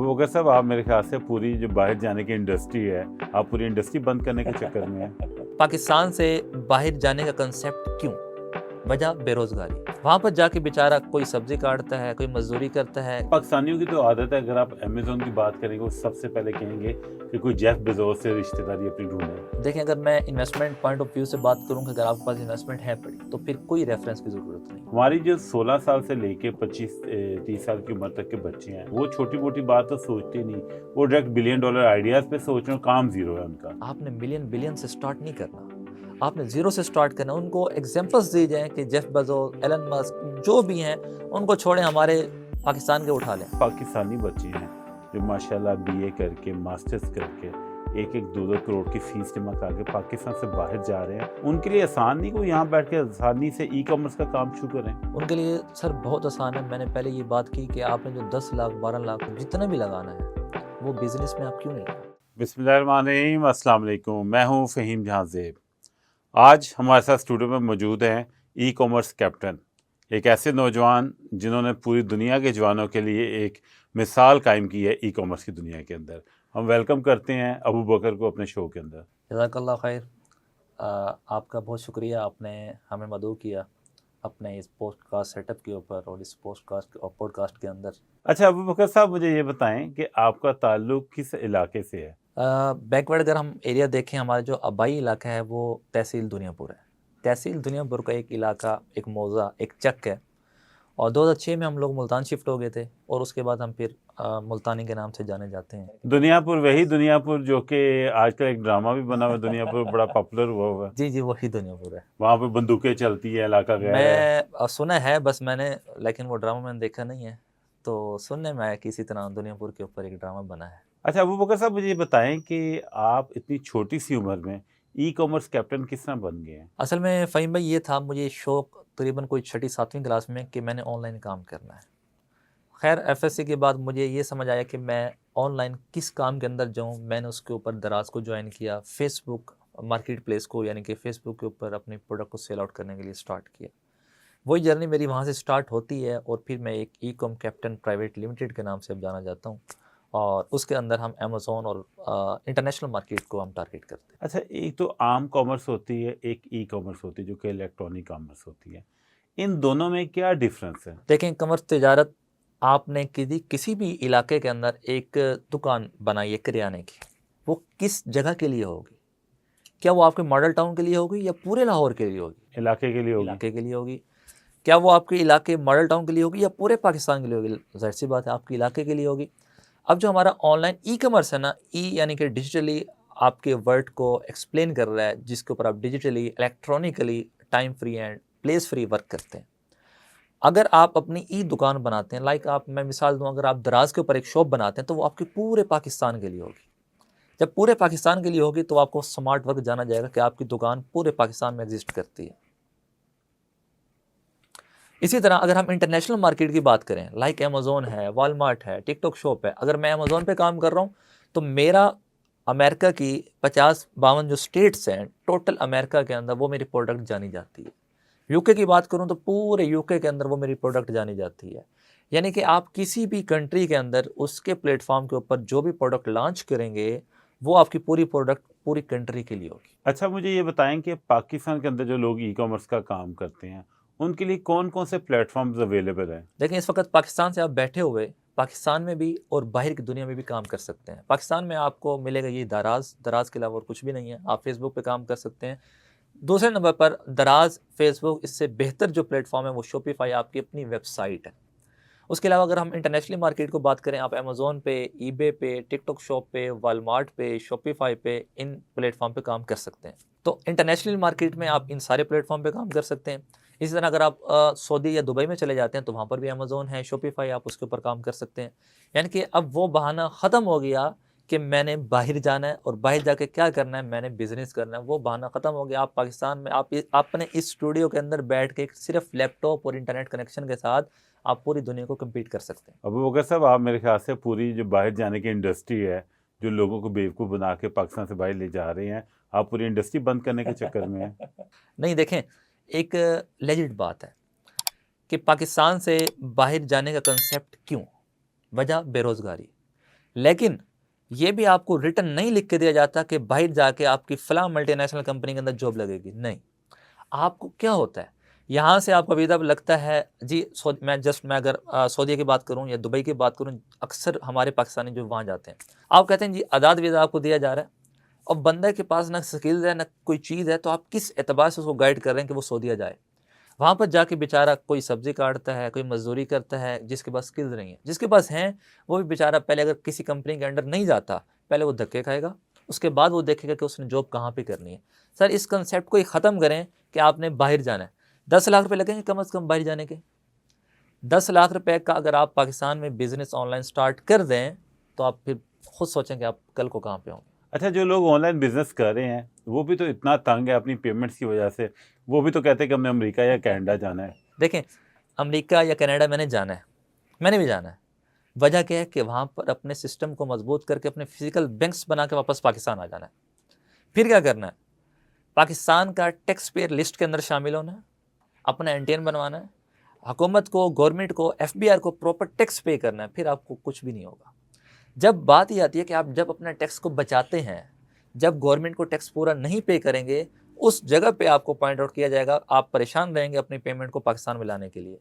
अबू बकर साहब, आप मेरे ख्याल से पूरी जो बाहर जाने की इंडस्ट्री है, आप पूरी इंडस्ट्री बंद करने के चक्कर में हैं। पाकिस्तान से बाहर जाने का कंसेप्ट क्यों? वजह बेरोजगारी। वहाँ पर जाके बेचारा कोई सब्जी काटता है, कोई मजदूरी करता है। पाकिस्तानियों की तो आदत है, अगर आप अमेजोन की बात करेंगे वो सबसे पहले कहेंगे कि कोई जेफ बेजोस से रिश्तेदारी अपनी ढूंढे। देखें, अगर मैं इन्वेस्टमेंट पॉइंट ऑफ व्यू से बात करूँ कि अगर आपके पास इन्वेस्टमेंट है बड़ी, तो फिर कोई रेफरेंस की ज़रूरत नहीं। हमारी जो 16 साल से लेके 25-30 साल की उम्र तक के बच्चे हैं, वो छोटी मोटी बात तो सोचते नहीं, वो डायरेक्ट $1 बिलियन आइडियाज पे सोच रहे हैं, काम जीरो है उनका। आपने मिलियन बिलियन से स्टार्ट नहीं करना, आपने जीरो से स्टार्ट करना। उनको एग्जांपल्स दी जाएं कि जेफ बेजोस, एलन मस्क जो भी हैं, उनको छोड़ें, हमारे पाकिस्तान के उठा लें। पाकिस्तानी बच्चे हैं जो माशाल्लाह BA करके, मास्टर्स करके 1-2 करोड़ की फीस जमा करके पाकिस्तान से बाहर जा रहे हैं। उनके लिए आसान नहीं को यहाँ बैठ के आसानी से ई-कॉमर्स का काम शुरू करें। उनके लिए सर बहुत आसान है। मैंने पहले ये बात की कि आपने जो 10 लाख 12 लाख जितना भी लगाना है, वो बिजनेस में आप क्यों नहीं लगाते? बिस्मिल्लाहिर्रहमानिर्रहीम, अस्सलाम वालेकुम। मैं हूँ फ़हीम जहां ज़ेब। आज हमारे साथ स्टूडियो में मौजूद हैं ई-कॉमर्स कैप्टन, एक ऐसे नौजवान जिन्होंने पूरी दुनिया के जवानों के लिए एक मिसाल कायम की है ई-कॉमर्स की दुनिया के अंदर। हम वेलकम करते हैं अबू बकर को अपने शो के अंदर। जज़ाकल्लाह खैर। आपका बहुत शुक्रिया, आपने हमें मदऊ किया अपने इस पॉडकास्ट सेटअप के ऊपर और इस पॉडकास्ट के अंदर। अच्छा अबू बकर साहब, मुझे ये बताएं कि आपका ताल्लुक किस इलाके से है? बैकवर्ड अगर हम एरिया देखें, हमारा जो आबाई इलाका है वो तहसील दुनियापुर है। तहसील दुनियापुर का एक इलाका, एक मौज़ा, एक चक है। और 2006 में हम लोग मुल्तान शिफ्ट हो गए थे और उसके बाद हम फिर मुल्तानी के नाम से जाने जाते हैं। दुनियापुर, वही दुनियापुर जो कि आजकल एक ड्रामा भी बना हुआ है, दुनियापुर बड़ा पॉपुलर हुआ है। जी जी, वही दुनियापुर है। वहाँ पे बंदूकें चलती है, इलाका गया है। मैं सुना है बस मैंने, लेकिन वो ड्रामा मैंने देखा नहीं है। तो सुनने में आया कि इसी तरह दुनियापुर के ऊपर एक ड्रामा बना है। अच्छा अबू बकर साहब, मुझे ये बताएं कि आप इतनी छोटी सी उम्र में ई-कॉमर्स कैप्टन किस तरह बन गए हैं? असल में फ़हीम भाई, ये था मुझे शौक़ तकरीबन कोई 6ठी-7वीं क्लास में कि मैंने ऑनलाइन काम करना है। खैर FSC के बाद मुझे ये समझ आया कि मैं ऑनलाइन किस काम के अंदर जाऊँ। मैंने उसके ऊपर दराज को ज्वाइन किया, फेसबुक मार्केट प्लेस को, यानी कि फेसबुक के ऊपर अपने प्रोडक्ट को सेल आउट करने के लिए स्टार्ट किया। वही जर्नी मेरी वहाँ से स्टार्ट होती है और फिर मैं एक ई-कॉम कैप्टन प्राइवेट लिमिटेड के नाम से अब जाना जाता हूँ। और उसके अंदर हम अमेज़ॉन और इंटरनेशनल मार्केट को हम टारगेट करते हैं। अच्छा, एक तो आम कॉमर्स होती है, एक ई-कॉमर्स होती है जो कि इलेक्ट्रॉनिक कॉमर्स होती है। इन दोनों में क्या डिफरेंस है? देखें, कॉमर्स तिजारत, आपने किसी भी इलाके के अंदर एक दुकान बनाई है किराने की, वो किस जगह के लिए होगी? क्या वो आपके मॉडल टाउन के लिए होगी या पूरे लाहौर के लिए होगी? इलाके के लिए होगी। इलाके के लिए होगी। क्या वो आपके इलाके मॉडल टाउन के लिए होगी या पूरे पाकिस्तान के लिए होगी? ज़ाहिर सी बात है, आपके इलाके के लिए होगी। अब जो हमारा ऑनलाइन ई-कॉमर्स है ना, यानी कि डिजिटली आपके वर्ड को एक्सप्लेन कर रहा है, जिसके ऊपर आप digitally, electronically, time free and place free work करते हैं। अगर आप अपनी ई दुकान बनाते हैं, मैं मिसाल दूं, अगर आप दराज के ऊपर एक शॉप बनाते हैं तो वो आपके पूरे पाकिस्तान के लिए होगी। जब पूरे पाकिस्तान के लिए होगी तो आपको स्मार्ट वर्क जाना जाएगा कि आपकी दुकान पूरे पाकिस्तान में एग्जिस्ट करती है। इसी तरह अगर हम इंटरनेशनल मार्केट की बात करें, लाइक अमेज़ॉन है, वॉलमार्ट है, टिकटॉक शॉप है, अगर मैं अमेज़ॉन पे काम कर रहा हूँ तो मेरा अमेरिका की 50-52 जो स्टेट्स हैं टोटल अमेरिका के अंदर, वो मेरी प्रोडक्ट जानी जाती है। यूके की बात करूं तो पूरे यूके के अंदर वो मेरी प्रोडक्ट जानी जाती है। यानी कि आप किसी भी कंट्री के अंदर उसके प्लेटफॉर्म के ऊपर जो भी प्रोडक्ट लॉन्च करेंगे, वो आपकी पूरी प्रोडक्ट पूरी कंट्री के लिए होगी। अच्छा, मुझे ये बताएं कि पाकिस्तान के अंदर जो लोग ई-कॉमर्स का काम करते हैं, उनके लिए कौन कौन से प्लेटफॉर्म्स अवेलेबल हैं? देखें, इस वक्त पाकिस्तान से आप बैठे हुए पाकिस्तान में भी और बाहर की दुनिया में भी काम कर सकते हैं। पाकिस्तान में आपको मिलेगा ये दराज के अलावा और कुछ भी नहीं है। आप फेसबुक पे काम कर सकते हैं। दूसरे नंबर पर दराज, फेसबुक, इससे बेहतर जो प्लेटफॉर्म है वो शॉपिफाई, आपकी अपनी वेबसाइट है। उसके अलावा अगर हम इंटरनेशनल मार्केट को बात करें, आप अमेज़ॉन पे, ईबे पे, टिकटॉक शॉप पे, वॉलमार्ट पे, शॉपिफाई पे, इन प्लेटफॉर्म पे काम कर सकते हैं। तो इंटरनेशनल मार्केट में आप इन सारे प्लेटफॉर्म पे काम कर सकते हैं। इसी तरह अगर आप सऊदी या दुबई में चले जाते हैं तो वहाँ पर भी अमेज़ॉन है, शॉपिफाई, आप उसके ऊपर काम कर सकते हैं। यानी कि अब वो बहाना ख़त्म हो गया कि मैंने बाहर जाना है और बाहर जाके क्या करना है, मैंने बिजनेस करना है, वो बहाना ख़त्म हो गया। आप पाकिस्तान में आपने इस स्टूडियो के अंदर बैठ के सिर्फ लैपटॉप और इंटरनेट कनेक्शन के साथ आप पूरी दुनिया को कम्पीट कर सकते हैं। अबू बकर साहब, आप मेरे ख्याल से पूरी जो बाहर जाने की इंडस्ट्री है, जो लोगों को बेवकूफ़ बना के पाकिस्तान से बाहर ले जा रहे हैं, आप पूरी इंडस्ट्री बंद करने के चक्कर में हैं। नहीं, देखें, एक लेजिट बात है कि पाकिस्तान से बाहर जाने का कंसेप्ट क्यों? वजह बेरोज़गारी। लेकिन ये भी आपको रिटर्न नहीं लिख के दिया जाता कि बाहर जाके आपकी फलां मल्टीनेशनल कंपनी के अंदर जॉब लगेगी। नहीं, आपको क्या होता है, यहाँ से आपको अभी तक लगता है जी मैं अगर सऊदी की बात करूँ या दुबई की बात करूँ, अक्सर हमारे पाकिस्तानी जो वहाँ जाते हैं, आप कहते हैं जी आज़ाद वीज़ा आपको दिया जा रहा है, और बंदे के पास ना स्किल्स है ना कोई चीज़ है, तो आप किस एतबार से उसको गाइड कर रहे हैं कि वो सऊदीया जाए। वहाँ पर जाके बेचारा कोई सब्जी काटता है, कोई मजदूरी करता है, जिसके पास स्किल्स नहीं है। जिसके पास हैं वो भी बेचारा पहले अगर किसी कंपनी के अंडर नहीं जाता, पहले वो धक्के खाएगा, उसके बाद वो देखेगा कि उसने जॉब कहाँ पे करनी है। सर इस कंसेप्ट को ही ख़त्म करें कि आपने बाहर जाना है। 10 लाख रुपए लगेंगे कम से कम बाहर जाने के। 10 लाख रुपए का अगर आप पाकिस्तान में बिजनेस ऑनलाइन स्टार्ट कर दें, तो आप फिर खुद सोचें कि आप कल को कहाँ पे होंगे। अच्छा, जो लोग ऑनलाइन बिजनेस कर रहे हैं वो भी तो इतना तंग है अपनी पेमेंट्स की वजह से, वो भी तो कहते हैं कि हमने अमेरिका या कनाडा जाना है। देखें, अमेरिका या कनाडा मैंने जाना है, मैंने भी जाना है। वजह क्या है कि वहाँ पर अपने सिस्टम को मजबूत करके अपने फिजिकल बैंक्स बना के वापस पाकिस्तान आ जाना है। फिर क्या करना है, पाकिस्तान का टैक्स पेयर लिस्ट के अंदर शामिल होना है, अपना एनटीएन बनवाना है, हुकूमत को, गवर्नमेंट को, एफबीआर को प्रॉपर टैक्स पे करना है, फिर आपको कुछ भी नहीं होगा। जब बात ये आती है कि आप जब अपना टैक्स को बचाते हैं, जब गवर्नमेंट को टैक्स पूरा नहीं पे करेंगे, उस जगह पे आपको पॉइंट आउट किया जाएगा, आप परेशान रहेंगे अपनी पेमेंट को पाकिस्तान में लाने के लिए।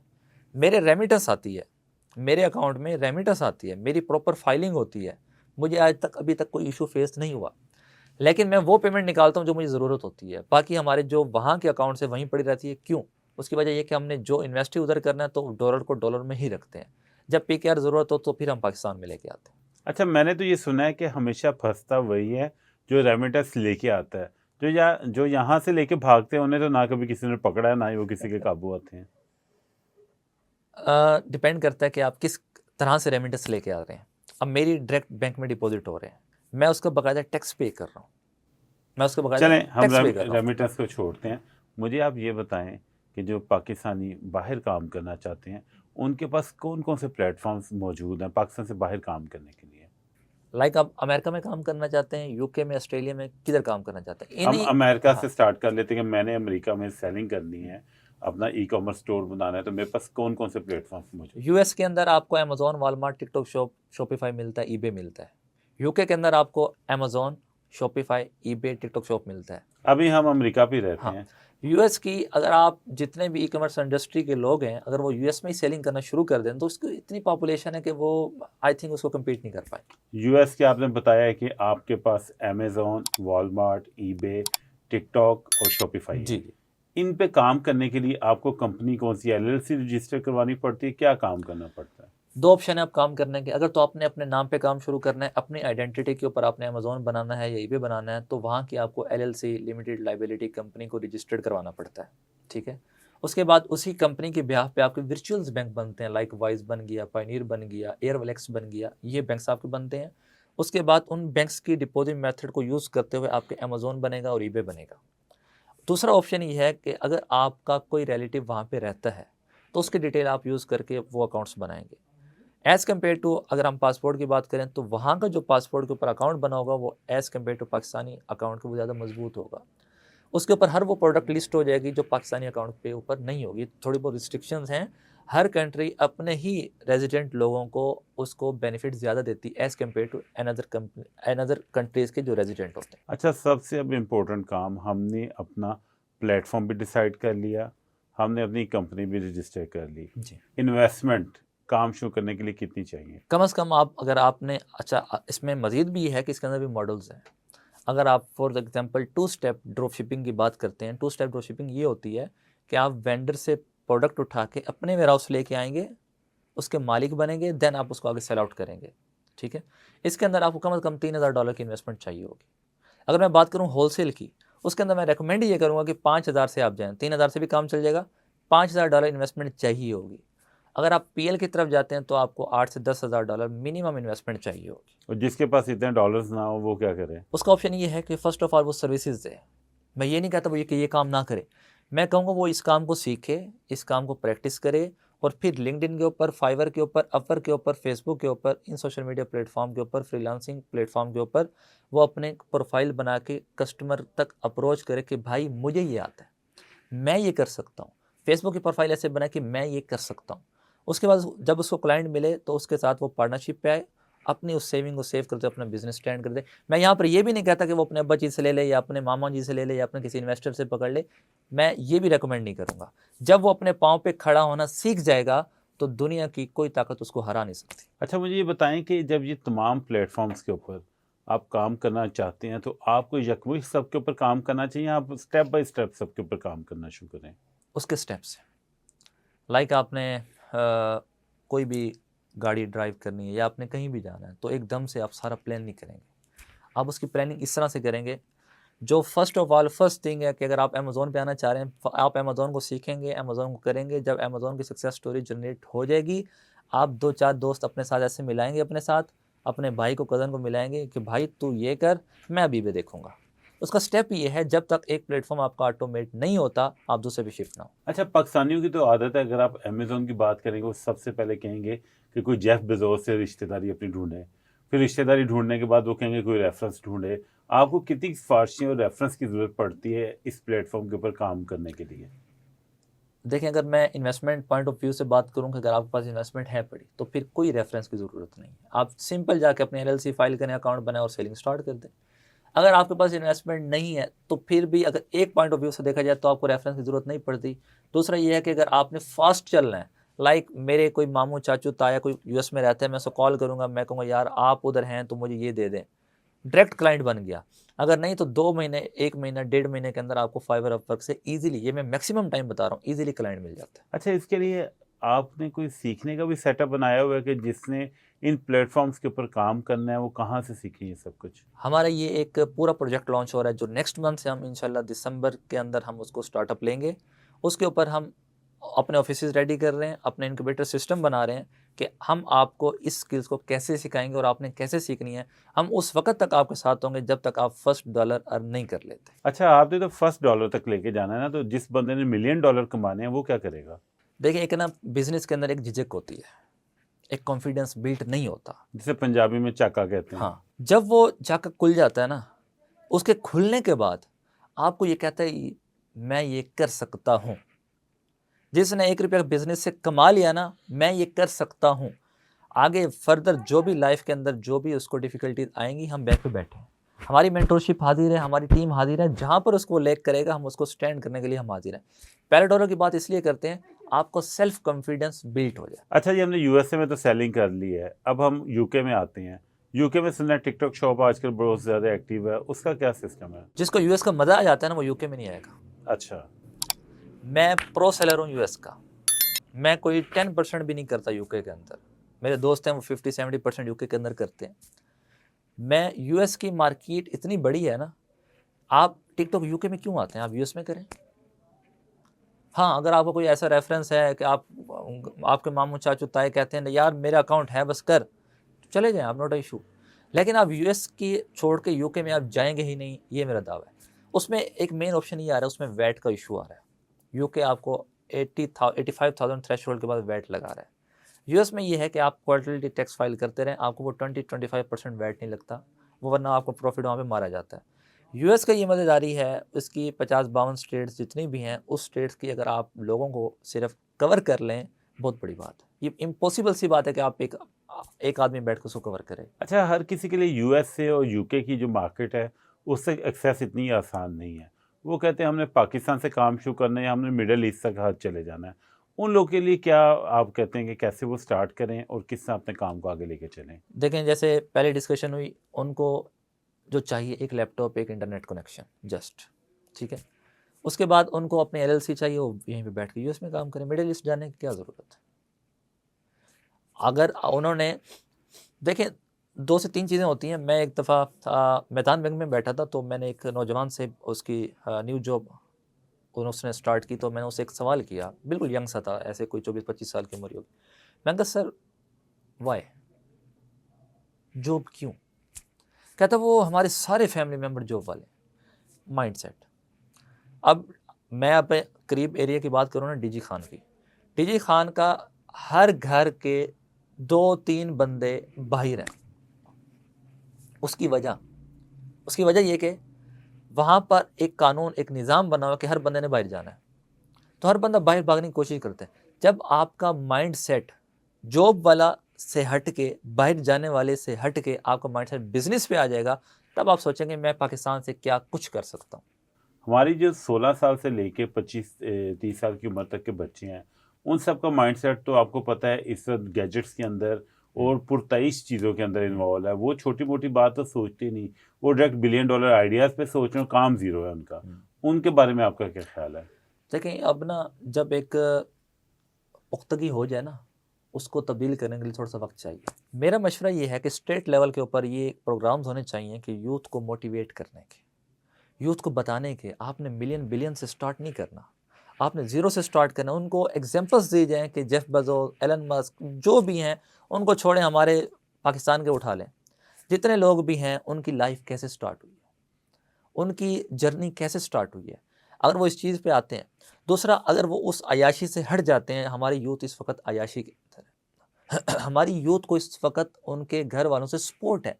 मेरे रेमिटेंस आती है, मेरे अकाउंट में रेमिटेंस आती है, मेरी प्रॉपर फाइलिंग होती है, मुझे आज तक अभी तक कोई इशू फेस नहीं हुआ। लेकिन मैं वो पेमेंट निकालता हूँ जो मुझे ज़रूरत होती है, बाकी हमारे जो वहाँ के अकाउंट से वहीं पड़ी रहती है। क्यों? उसकी वजह यह कि हमने जो इन्वेस्ट ही उधर करना है तो डॉलर को डॉलर में ही रखते हैं, जब पीकेआर ज़रूरत हो तो फिर हम पाकिस्तान में लेके आते हैं। अच्छा, मैंने तो ये सुना है कि हमेशा फंसता वही है जो रेमिटेंस लेके आता है, जो यहाँ से लेके भागते हैं उन्हें तो ना कभी किसी ने पकड़ा है, ना ही वो किसी के काबू आते हैं। डिपेंड करता है कि आप किस तरह से रेमिटेंस लेके आ रहे हैं। अब मेरी डायरेक्ट बैंक में डिपॉजिट हो रहे हैं, मैं उसका बकायदा टैक्स पे कर रहा हूँ, मैं उसका बकायदा चलें, हम टैक्स पे कर रहा हूँ। रेमिटेंस को छोड़ते हैं। मुझे आप ये बताएं कि जो पाकिस्तानी बाहर काम करना चाहते हैं उनके पास कौन कौन से प्लेटफॉर्म्स मौजूद हैं पाकिस्तान से बाहर काम करने के लिए? लाइक आप अमेरिका में काम करना चाहते हैं, यूके में, ऑस्ट्रेलिया में, किधर काम करना चाहते हैं? हम अमेरिका हाँ, से स्टार्ट कर लेते हैं कि मैंने अमेरिका में सेलिंग करनी है, अपना ई कॉमर्स स्टोर बनाना है, तो मेरे पास कौन कौन से प्लेटफॉर्म्स मौजूद? यूएस के अंदर आपको Amazon, Walmart, TikTok shop, Shopify मिलता है, ईबे मिलता है। यूके के अंदर आपको Amazon, Shopify, eBay, TikTok shop मिलता है। अभी हम अमेरिका पे रहते हाँ, हैं। यूएस की अगर आप जितने भी ई कॉमर्स इंडस्ट्री के लोग हैं, अगर वो यूएस में ही सेलिंग करना शुरू कर दें तो उसकी इतनी पॉपुलेशन है कि वो आई थिंक उसको कम्पीट नहीं कर पाए। यूएस के आपने बताया है कि आपके पास अमेजोन, वॉलमार्ट, ईबे, टिकटॉक और शॉपिफाई है। जी, इन पे काम करने के लिए आपको कंपनी कौन सी एलएलसी रजिस्टर करवानी पड़ती है, क्या काम करना पड़ता है? दो ऑप्शन है आप काम करने के। अगर तो आपने अपने नाम पे काम शुरू करना है, अपनी आइडेंटिटी के ऊपर आपने अमेजोन बनाना है या ईबे बनाना है, तो वहाँ की आपको एलएलसी, लिमिटेड लाइबिलिटी कंपनी को रजिस्टर्ड करवाना पड़ता है। ठीक है, उसके बाद उसी कंपनी के ब्याह पे आपके वर्चुअल्स बैंक बनते हैं, लाइक वाइज बन गया, पायनियर बन गया, एयरवलेक्स बन गया, ये बैंक्स आपके बनते हैं। उसके बाद उन बैंक्स की डिपॉजिट मेथड को यूज़ करते हुए आपके अमेजोन बनेगा और ईबे बनेगा। दूसरा ऑप्शन ये है कि अगर आपका कोई रिलेटिव वहाँ पे रहता है तो उसकी डिटेल आप यूज़ करके वो अकाउंट्स बनाएंगे। एज़ कम्पेयर टू अगर हम पासपोर्ट की बात करें तो वहाँ का जो पासपोर्ट के ऊपर अकाउंट बना होगा वो as compare to Pakistani account के वो ज़्यादा मजबूत होगा। उसके ऊपर हर वो प्रोडक्ट लिस्ट हो जाएगी जो पाकिस्तानी अकाउंट पे ऊपर नहीं होगी। थोड़ी बहुत रिस्ट्रिक्शंस हैं, हर कंट्री अपने ही रेजिडेंट लोगों को उसको बेनिफिट ज़्यादा देती है as compare to another countries के जो रेजिडेंट होते हैं। अच्छा, सबसे अब इम्पोर्टेंट काम, हमने अपना प्लेटफॉर्म भी डिसाइड कर लिया, हमने अपनी कंपनी भी रजिस्टर कर ली। जी, इन्वेस्टमेंट काम शुरू करने के लिए कितनी चाहिए? कम से कम आप अगर आपने इसमें मज़ीद भी है कि इसके अंदर भी मॉडल्स हैं। अगर आप for example 2 step drop shipping की बात करते हैं, 2 स्टेप ड्रॉप शिपिंग ये होती है कि आप वेंडर से प्रोडक्ट उठा के अपने वेयर हाउस लेके आएंगे, उसके मालिक बनेंगे, देन आप उसको आगे सेल आउट करेंगे। ठीक है, इसके अंदर आपको कम से कम $3000 की इन्वेस्टमेंट चाहिए होगी। अगर मैं बात करूँ होलसेल की, उसके अंदर मैं रेकमेंड ये करूँगा कि 5000 से आप जाएँ, 3000 से भी काम चल जाएगा, $5000 इन्वेस्टमेंट चाहिए होगी। अगर आप पीएल की तरफ जाते हैं तो आपको $8 से $10,000 मिनिमम इन्वेस्टमेंट चाहिए होगी। और जिसके पास इतने डॉलर्स ना हो वो क्या करे? उसका ऑप्शन ये है कि फर्स्ट ऑफ ऑल वो सर्विसेज दे। मैं ये नहीं कहता वो कि ये काम ना करे, मैं कहूँगा वो इस काम को सीखे, इस काम को प्रैक्टिस करे और फिर लिंक्डइन के ऊपर, फाइवर के ऊपर, अपवर्क के ऊपर, फेसबुक के ऊपर, इन सोशल मीडिया प्लेटफॉर्म के ऊपर, फ्रीलांसिंग प्लेटफॉर्म के ऊपर वो अपने प्रोफाइल बना के कस्टमर तक अप्रोच करे कि भाई मुझे ये आता है, मैं ये कर सकता हूँ। फेसबुक की प्रोफाइल ऐसे बना कि मैं ये कर सकता हूँ। उसके बाद जब उसको क्लाइंट मिले तो उसके साथ वो पार्टनरशिप पे आए अपनी उस सेविंग को सेव करते अपना बिजनेस स्टैंड कर दे। मैं यहाँ पर ये भी नहीं कहता कि वो अपने अब्बा जी से ले ले या अपने मामा जी से ले ले या अपने किसी इन्वेस्टर से पकड़ ले, मैं ये भी रेकमेंड नहीं करूँगा। जब वो अपने पाँव पे खड़ा होना सीख जाएगा तो दुनिया की कोई ताकत उसको हरा नहीं सकती। अच्छा, मुझे ये बताएं कि जब ये तमाम प्लेटफॉर्म्स के ऊपर आप काम करना चाहते हैं तो आपको यकमुश्त सबके ऊपर काम करना चाहिए, आप स्टेप बाय स्टेप सबके ऊपर काम करना शुरू करें? उसके स्टेप्स हैं, लाइक आपने कोई भी गाड़ी ड्राइव करनी है या आपने कहीं भी जाना है तो एकदम से आप सारा प्लान नहीं करेंगे। आप उसकी प्लानिंग इस तरह से करेंगे, जो first of all first thing है कि अगर आप अमेज़ोन पे आना चाह रहे हैं, आप अमेज़ोन को सीखेंगे, अमेज़ोन को करेंगे। जब अमेज़ोन की सक्सेस स्टोरी जनरेट हो जाएगी, आप 2-4 दोस्त अपने साथ ऐसे मिलाएंगे, अपने साथ अपने भाई को, कज़न को मिलाएंगे कि भाई तू ये कर, मैं अभी भी देखूंगा। उसका स्टेप ये है, जब तक एक प्लेटफॉर्म आपका ऑटोमेट नहीं होता आप दूसरे पे शिफ्ट ना हो। अच्छा, पाकिस्तानियों की तो आदत है, अगर आप अमेज़ोन की बात करेंगे वो सबसे पहले कहेंगे कि कोई जेफ बेजोस से रिश्तेदारी अपनी ढूंढे, फिर रिश्तेदारी ढूंढने के बाद वो कहेंगे कोई रेफरेंस ढूंढे। आपको कितनी सिफारिशें और रेफरेंस की ज़रूरत पड़ती है इस प्लेटफॉर्म के ऊपर काम करने के लिए? देखें, अगर मैं इन्वेस्टमेंट पॉइंट ऑफ व्यू से बात करूं कि अगर आपके पास इन्वेस्टमेंट है पड़ी तो फिर कोई रेफरेंस की ज़रूरत नहीं है। आप सिंपल जाके अपने LLC फाइल करें, अकाउंट बनाएं और सेलिंग स्टार्ट कर दें। अगर आपके पास इन्वेस्टमेंट नहीं है तो फिर भी अगर एक पॉइंट ऑफ व्यू से देखा जाए तो आपको रेफरेंस की ज़रूरत नहीं पड़ती। दूसरा ये है कि अगर आपने फास्ट चलना है, लाइक मेरे कोई मामू चाचू ताया कोई US में रहता है, मैं उसको कॉल करूँगा, मैं कहूँगा यार आप उधर हैं तो मुझे ये दे दें, डायरेक्ट क्लाइंट बन गया। अगर नहीं तो 2 महीने, 1 महीना, 1.5 महीने के अंदर आपको फाइवर अपवर्क से इजीली, ये मैं मैक्सिमम टाइम बता रहा हूँ, इजीली क्लाइंट मिल जाता है। अच्छा, इसके लिए आपने कोई सीखने का भी सेटअप बनाया हुआ है कि जिसने इन प्लेटफॉर्म्स के ऊपर काम करना है वो कहाँ से सीखे ये सब कुछ? हमारा ये एक पूरा प्रोजेक्ट लॉन्च हो रहा है जो नेक्स्ट मंथ से हम इंशाल्लाह दिसंबर के अंदर हम उसको स्टार्टअप लेंगे। उसके ऊपर हम अपने ऑफिसेज रेडी कर रहे हैं, अपने इनक्यूबेटर सिस्टम बना रहे हैं कि हम आपको इस स्किल्स को कैसे सिखाएंगे और आपने कैसे सीखनी है। हम उस वक्त तक आपके साथ होंगे जब तक आप फर्स्ट डॉलर अर्न नहीं कर लेते। अच्छा, आपने तो फर्स्ट डॉलर तक लेके जाना है ना, तो जिस बंदे ने $1 मिलियन कमाने हैं वो क्या करेगा? देखिए, एक ना बिजनेस के अंदर एक झिझक होती है, एक कॉन्फिडेंस बिल्ड नहीं होता। जिसे पंजाबी में चाका कहते हैं। हाँ, जब वो चाका खुल जाता है ना, उसके खुलने के बाद आपको ये कहता है मैं ये कर सकता हूँ। जिसने 1 रुपया बिजनेस से कमा लिया ना, मैं ये कर सकता हूँ। आगे फर्दर जो भी लाइफ के अंदर जो भी उसको डिफिकल्टीज आएंगी, हम बैक पे बैठे हैं, हमारी मेंटरशिप हाजिर है, हमारी टीम हाजिर है, जहाँ पर उसको लैग करेगा हम उसको स्टैंड करने के लिए हम हाजिर हैं। पहले डॉलर की बात इसलिए करते हैं आपको सेल्फ कॉन्फिडेंस बिल्ड हो जाए। अच्छा जी, हमने यूएसए में तो सेलिंग कर ली है, अब हम यूके में आते हैं। यूके में सुना है टिकटॉक शॉप आजकल बहुत ज़्यादा एक्टिव है, उसका क्या सिस्टम है? जिसको यूएस का मजा आ जाता है ना, वो यूके में नहीं आएगा। अच्छा, मैं प्रो सेलर हूँ यूएस का, मैं कोई 10% भी नहीं करता यूके के अंदर। मेरे दोस्त हैं वो 50-70% यूके के अंदर करते हैं। मैं यूएस की मार्केट इतनी बड़ी है ना, आप टिकटॉक यूके में क्यों आते हैं, आप यूएस में करें। हाँ, अगर आपको कोई ऐसा रेफरेंस है कि आपके मामू चाचू ताए कहते हैं यार मेरा अकाउंट है बस कर, चले जाएं आप, नॉट इशू। लेकिन आप यूएस की छोड़ के यूके में आप जाएंगे ही नहीं, ये मेरा दावा है। उसमें एक मेन ऑप्शन ये आ रहा है, उसमें वैट का इशू आ रहा है। यूके आपको 85,000 थ्रेशोल्ड के बाद वैट लगा रहा है। यूएस में ये है कि आप क्वार्टरली टैक्स फाइल करते रहें, आपको वो 20-25% वैट नहीं लगता, वो वरना आपको प्रॉफिट वहाँ पे मारा जाता है। यूएस का ये मज़ेदारी है, इसकी 50-52 स्टेट्स जितनी भी हैं, उस स्टेट्स की अगर आप लोगों को सिर्फ कवर कर लें, बहुत बड़ी बात है। ये इम्पॉसिबल सी बात है कि आप एक आदमी बैठ कर उसको कवर करे। अच्छा, हर किसी के लिए यूएसए और यूके की जो मार्केट है उससे एक्सेस इतनी आसान नहीं है। वो कहते हैं हमने पाकिस्तान से काम शुरू करना है या हमने मिडल ईस्ट तक हाथ चले जाना है। उन लोगों के लिए क्या आप कहते हैं कि कैसे वो स्टार्ट करें और किस तरह अपने काम को आगे लेके चलें? देखें, जैसे पहले डिस्कशन हुई, उनको जो चाहिए एक लैपटॉप, एक इंटरनेट कनेक्शन, जस्ट ठीक है। उसके बाद उनको अपने LLC चाहिए, वो यहीं पे बैठ के यूएस में काम करें। मिडिल ईस्ट जाने की क्या ज़रूरत है। अगर उन्होंने, देखें 2 से 3 चीज़ें होती हैं। मैं एक दफ़ा मैदान बैंक में बैठा था, तो मैंने एक नौजवान से उसकी न्यू जॉब उसने स्टार्ट की, तो मैंने उससे एक सवाल किया, बिल्कुल यंग सा था, ऐसे कोई 24-25 साल की उम्र होगी। मैंने कहा सर वाई, जॉब क्यों। कहता वो हमारे सारे फैमिली मेम्बर जॉब वाले, माइंडसेट। अब मैं अब करीब एरिया की बात करूँ ना, डीजी खान की, डीजी खान का हर घर के 2-3 बंदे बाहर हैं। उसकी वजह ये कि वहाँ पर एक कानून, एक निज़ाम बना हुआ कि हर बंदे ने बाहर जाना है, तो हर बंदा बाहर भागने की कोशिश करता है। जब आपका माइंड सेट जॉब वाला से हट के, बाहर जाने वाले से हट के आपका माइंडसेट बिजनेस पे आ जाएगा, तब आप सोचेंगे मैं पाकिस्तान से क्या कुछ कर सकता हूँ। हमारी जो 16 साल से लेके 25-30 साल की उम्र तक के बच्चे हैं, उन सब का माइंडसेट तो आपको पता है इस वक्त गैजेट्स के अंदर और पुरताइश चीज़ों के अंदर इन्वॉल्व है। वो छोटी मोटी बात तो सोचते नहीं, वो डायरेक्ट $1 बिलियन आइडियाज़ पे सोच रहे हो, काम ज़ीरो है उनका। उनके बारे में आपका क्या ख्याल है? देखिए, अब ना जब एक पुख्तगी हो जाए ना, उसको तब्दील करने के लिए थोड़ा सा वक्त चाहिए। मेरा मशवरा ये है कि स्टेट लेवल के ऊपर ये प्रोग्राम्स होने चाहिए कि यूथ को मोटिवेट करने के, यूथ को बताने के आपने मिलियन बिलियन से स्टार्ट नहीं करना, आपने ज़ीरो से स्टार्ट करना। उनको एग्जांपल्स दी जाएं कि जेफ बेजोस, एलन मस्क जो भी हैं उनको छोड़ें, हमारे पाकिस्तान के उठा लें। जितने लोग भी हैं उनकी लाइफ कैसे स्टार्ट हुई है, उनकी जर्नी कैसे स्टार्ट हुई है, अगर वो इस चीज़ पे आते हैं। दूसरा, अगर वो उस अयाशी से हट जाते हैं, हमारी यूथ इस वक्त अयाशी के अंदर है। हमारी यूथ को इस वक्त उनके घर वालों से सपोर्ट है।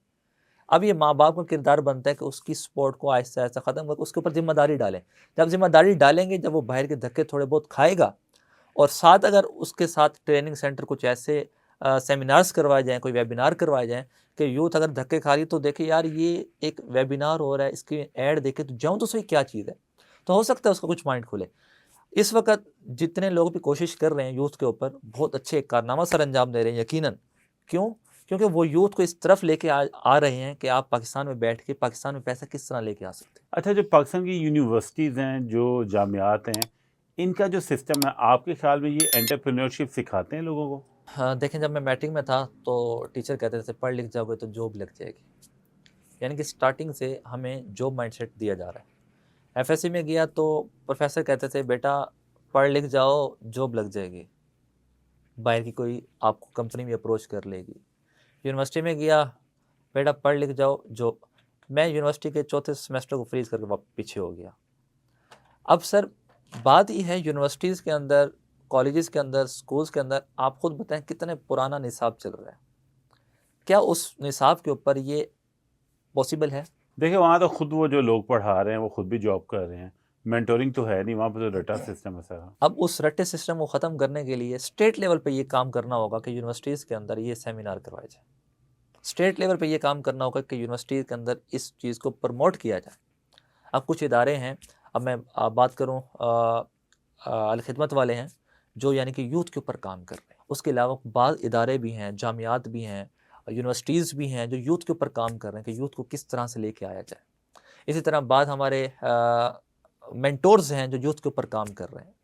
अब ये माँ बाप का किरदार बनता है कि उसकी सपोर्ट को आहिस्ता आहिस्ता ख़त्म करके उसके ऊपर जिम्मेदारी डालें। जब जिम्मेदारी डालेंगे, जब वो बाहर के धक्के थोड़े बहुत खाएगा, और साथ अगर उसके साथ ट्रेनिंग सेंटर कुछ ऐसे सेमिनार्स करवाए जाएँ, कोई वेबिनार करवाए जाएँ कि यूथ अगर धक्के खा रही तो देखे यार ये एक वेबिनार हो रहा है, इसकी ऐड देखे तो जाऊँ तो सही क्या चीज़ है, तो हो सकता है उसका कुछ माइंड खुले। इस वक्त जितने लोग भी कोशिश कर रहे हैं यूथ के ऊपर, बहुत अच्छे एक कारनामा सर अंजाम दे रहे हैं यकीनन। क्यों? क्योंकि वो यूथ को इस तरफ लेके आ रहे हैं कि आप पाकिस्तान में बैठ के पाकिस्तान में पैसा किस तरह लेके आ सकते हैं। अच्छा, जो पाकिस्तान की यूनिवर्सिटीज़ हैं, जो जामियात हैं, इनका जो सिस्टम है, आपके ख्याल में ये एंटरप्रेन्योरशिप सिखाते हैं लोगों को? हाँ, देखें, जब मैं मैट्रिक में था तो टीचर कहते थे पढ़ लिख जाओगे तो जॉब लग जाएगी, यानी कि स्टार्टिंग से हमें जॉब माइंडसेट दिया जा रहा है। एफएससी में गया तो प्रोफेसर कहते थे बेटा पढ़ लिख जाओ जॉब लग जाएगी, बाहर की कोई आपको कंपनी भी अप्रोच कर लेगी। यूनिवर्सिटी में गया, बेटा पढ़ लिख जाओ जॉब। मैं यूनिवर्सिटी के चौथे सेमेस्टर को फ्रीज करके पीछे हो गया। अब सर बात ये है, यूनिवर्सिटीज़ के अंदर, कॉलेजेस के अंदर, स्कूल्स के अंदर आप खुद बताएं कितने पुराना निसाब चल रहा है, क्या उस निसाब के ऊपर ये पॉसिबल है? देखिए, वहाँ तो खुद वो जो लोग पढ़ा रहे हैं वो खुद भी जॉब कर रहे हैं, मेंटोरिंग तो है नहीं वहाँ पर, तो रटा सिस्टम है सारा। अब उस रट्टे सिस्टम को ख़त्म करने के लिए स्टेट लेवल पे ये काम करना होगा कि यूनिवर्सिटीज़ के अंदर ये सेमिनार करवाए जाए। स्टेट लेवल पे ये काम करना होगा कि यूनिवर्सिटी के अंदर इस चीज़ को प्रमोट किया जाए। अब कुछ इदारे हैं, अब मैं बात करूँ अलखिदमत वाले हैं जो यानी कि यूथ के ऊपर काम कर रहे हैं। उसके अलावा बाद इदारे भी हैं, जामियात भी हैं, यूनिवर्सिटीज़ भी हैं जो यूथ के ऊपर काम कर रहे हैं कि यूथ को किस तरह से लेके आया जाए। इसी तरह बाद हमारे मेंटोर्स हैं जो यूथ के ऊपर काम कर रहे हैं,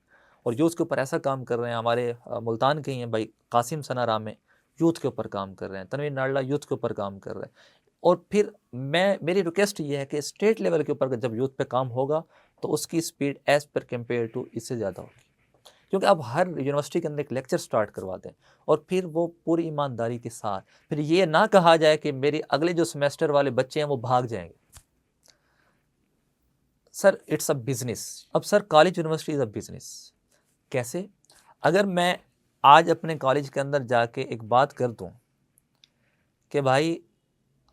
और यूथ के ऊपर ऐसा काम कर रहे हैं। हमारे मुल्तान के ही हैं भाई कासिम सनारा में, यूथ के ऊपर काम कर रहे हैं। तनवीर नाडला यूथ के ऊपर काम कर रहे हैं। और फिर मेरी रिक्वेस्ट ये है कि स्टेट लेवल के ऊपर जब यूथ पे काम होगा तो उसकी स्पीड एज़ पर कंपेयर टू इससे ज़्यादा होगी। क्योंकि अब हर यूनिवर्सिटी के अंदर एक लेक्चर स्टार्ट करवा दें और फिर वो पूरी ईमानदारी के साथ, फिर ये ना कहा जाए कि मेरे अगले जो सेमेस्टर वाले बच्चे हैं वो भाग जाएंगे। Sir it's a business. अब sir college university is a business. कैसे? अगर मैं आज अपने कॉलेज के अंदर जाके एक बात कर दूं कि भाई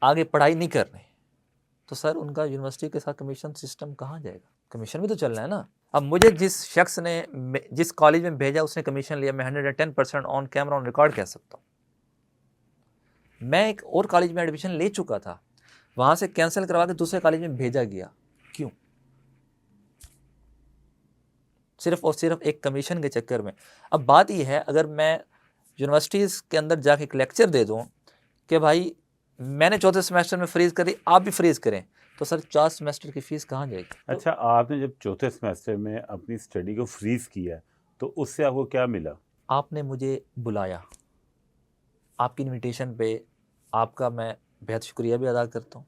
आगे पढ़ाई नहीं कर रहे, तो सर उनका यूनिवर्सिटी के साथ कमीशन सिस्टम कहाँ जाएगा? कमीशन भी तो चलना है ना। अब मुझे जिस शख्स ने जिस कॉलेज में भेजा उसने कमीशन लिया, मैं 110% ऑन कैमरा ऑन रिकॉर्ड कह सकता हूँ। मैं एक और कॉलेज में एडमिशन ले चुका था, वहाँ से कैंसिल करवा के दूसरे कॉलेज में भेजा गया। क्यों? सिर्फ और सिर्फ एक कमीशन के चक्कर में। अब बात यह है, अगर मैं यूनिवर्सिटीज़ के अंदर जाके एक लेक्चर दे दूँ कि भाई मैंने चौथे सेमेस्टर में फ्रीज़ करी, आप भी फ्रीज़ करें, तो सर 4 सेमेस्टर की फ़ीस कहाँ जाएगी? अच्छा, आपने जब चौथे सेमेस्टर में अपनी स्टडी को फ्रीज़ किया तो उससे आपको क्या मिला? आपने मुझे बुलाया, आपकी इनविटेशन पे आपका मैं बेहद शुक्रिया भी अदा करता हूँ।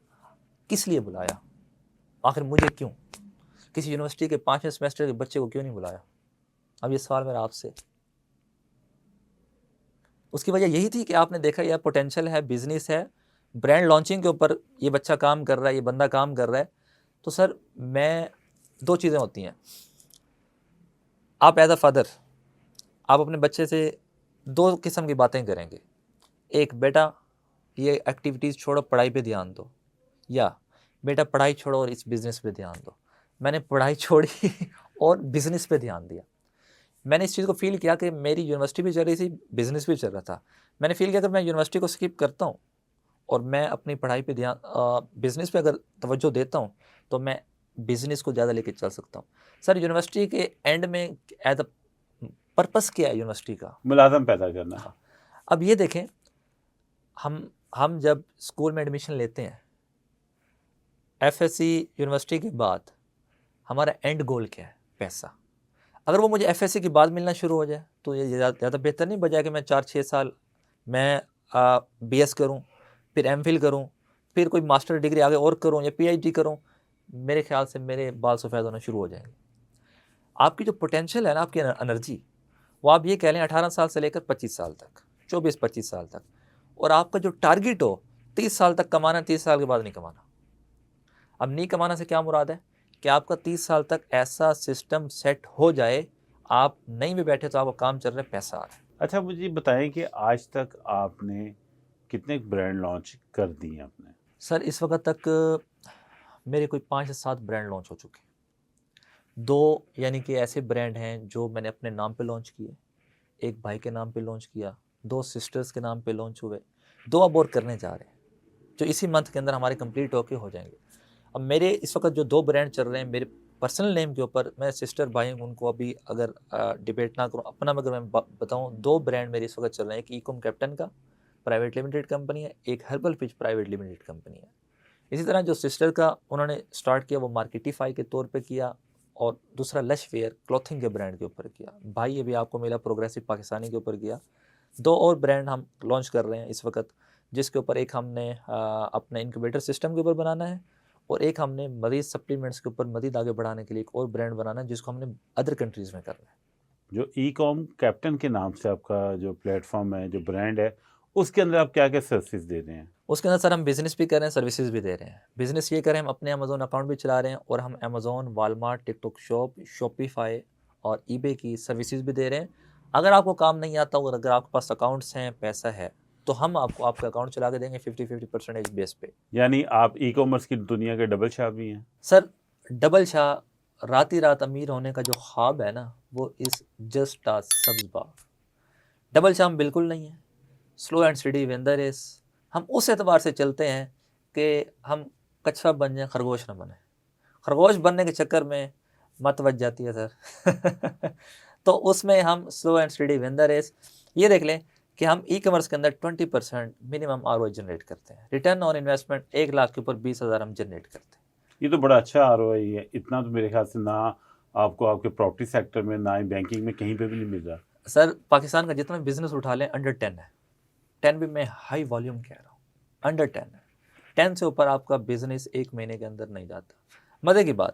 किस लिए बुलाया? आखिर मुझे क्यों? किसी यूनिवर्सिटी के 5वें सेमेस्टर के बच्चे को क्यों नहीं बुलाया? अब ये सवाल मेरा आपसे। उसकी वजह यही थी कि आपने देखा यह पोटेंशियल है, बिजनेस है, ब्रांड लॉन्चिंग के ऊपर ये बच्चा काम कर रहा है, ये बंदा काम कर रहा है। तो सर मैं 2 चीज़ें होती हैं, आप एज अ फादर आप अपने बच्चे से 2 किस्म की बातें करेंगे। एक, बेटा ये एक्टिविटीज़ छोड़ो, पढ़ाई पे ध्यान दो, या बेटा पढ़ाई छोड़ो और इस बिज़नेस पे ध्यान दो। मैंने पढ़ाई छोड़ी और बिज़नेस पे ध्यान दिया। मैंने इस चीज़ को फील किया कि मेरी यूनिवर्सिटी भी चल रही थी, बिज़नेस भी चल रहा था। मैंने फील किया अगर मैं यूनिवर्सिटी को स्किप करता हूँ और मैं अपनी पढ़ाई पे ध्यान बिज़नेस पे अगर तवज्जो देता हूँ तो मैं बिज़नेस को ज़्यादा लेके चल सकता हूँ। सर यूनिवर्सिटी के एंड में एज अ पर्पस क्या है यूनिवर्सिटी का? मुलाज़म पैदा करना। हाँ, अब ये देखें, हम जब स्कूल में एडमिशन लेते हैं, एफएससी यूनिवर्सिटी के बाद हमारा एंड गोल क्या है? पैसा। अगर वो मुझे एफएससी के बाद मिलना शुरू हो जाए तो ये ज़्यादा बेहतर नहीं, बजाय कि मैं 4-6 साल मैं बीएस करूं, फिर एमफिल करूं, फिर कोई मास्टर डिग्री आगे और करूं या पीएचडी करूं, मेरे ख्याल से मेरे बाल सफ़ेद होना शुरू हो जाएंगे। आपकी जो पोटेंशियल है ना, आपकी एनर्जी, वो आप ये कह लें 18 साल से लेकर 25 साल तक, 24-25 साल तक, और आपका जो टारगेट हो 30 साल तक कमाना, 30 साल के बाद नहीं कमाना। अब नहीं कमाना से क्या मुराद है कि आपका 30 साल तक ऐसा सिस्टम सेट हो जाए, आप नहीं भी बैठे तो आपका काम चल रहा है, पैसा आ रहा है। अच्छा, मुझे बताएं कि आज तक आपने कितने ब्रांड लॉन्च कर दिए आपने? सर इस वक्त तक मेरे कोई 5 से 7 ब्रांड लॉन्च हो चुके हैं। 2 यानी कि ऐसे ब्रांड हैं जो मैंने अपने नाम पे लॉन्च किए, एक भाई के नाम पे लॉन्च किया, 2 सिस्टर्स के नाम पे लॉन्च हुए, 2 अब और करने जा रहे हैं जो इसी मंथ के अंदर हमारे कंप्लीट होके हो जाएंगे। अब मेरे इस वक्त जो 2 ब्रांड चल रहे हैं मेरे पर्सनल नेम के ऊपर, मैं सिस्टर भाई हूं, उनको अभी अगर डिबेट ना करूं, अपना अगर मैं बताऊं, 2 ब्रांड मेरे इस वक्त चल रहे हैं। एक ईकॉम कैप्टन का प्राइवेट लिमिटेड कंपनी है, एक herbal Fitch private limited company है। इसी तरह जो सिस्टर का उन्होंने स्टार्ट किया वो मार्केटिफाई के तौर पे किया, और दूसरा लश वेयर क्लॉथिंग के ब्रांड के ऊपर किया। भाई अभी आपको मिला प्रोग्रेसिव पाकिस्तानी के ऊपर किया। 2 और ब्रांड हम लॉन्च कर रहे हैं इस वक्त, जिसके ऊपर एक हमने अपने इंक्यूबेटर सिस्टम के ऊपर बनाना है, और एक हमने मरीज सप्लीमेंट्स के ऊपर मजीद आगे बढ़ाने के लिए एक और ब्रांड बनाना है, जिसको हमने अदर कंट्रीज़ में करना है। जो ई कॉम कैप्टन के नाम से आपका जो प्लेटफॉर्म है, जो ब्रांड है, उसके अंदर आप क्या क्या सर्विस दे रहे हैं? उसके अंदर सर हम बिज़नेस भी कर रहे हैं, सर्विसेज भी दे रहे हैं। बिज़नेस ये करें, हम अपने अमेज़ोन अकाउंट भी चला रहे हैं, और हम Amazon, Walmart, TikTok shop, Shopify और ईबे की सर्विसेज भी दे रहे हैं। अगर आपको काम नहीं आता और अगर आपके पास अकाउंट्स हैं, पैसा है, तो हम आपको आपका अकाउंट चला के देंगे 50-50% बेस पे। यानी आप ई कॉमर्स की दुनिया के डबल शाह भी हैं? सर डबल शाह, रात ही रात अमीर होने का जो ख्वाब है ना, वो इस जस्ट आ सब्ज़ बाग। डबल शाह हम बिल्कुल नहीं है, slow and steady win the race. हम उस एतबार से चलते हैं कि हम कछुआ बन जाए, खरगोश न बने। खरगोश बनने के चक्कर में मत बच जाती है सर। तो उसमें हम slow and steady win the race. ये देख लें कि हम ई कॉमर्स के अंदर 20% मिनिमम आरओआई जनरेट करते हैं। रिटर्न ऑन इन्वेस्टमेंट 1 लाख के ऊपर 20,000 हम जनरेट करते हैं। ये तो बड़ा अच्छा आरओआई है। इतना तो मेरे ख्याल से ना आपको आपके प्रॉपर्टी सेक्टर में, ना ही बैंकिंग में, कहीं पे भी नहीं मिल रहा। सर पाकिस्तान का जितना बिजनेस उठा लें अंडर 10 है। 10 भी मैं हाई वॉल्यूम कह रहा हूँ, अंडर 10 है। 10 से ऊपर आपका बिजनेस 1 महीने के अंदर नहीं जाता। मज़े की बात,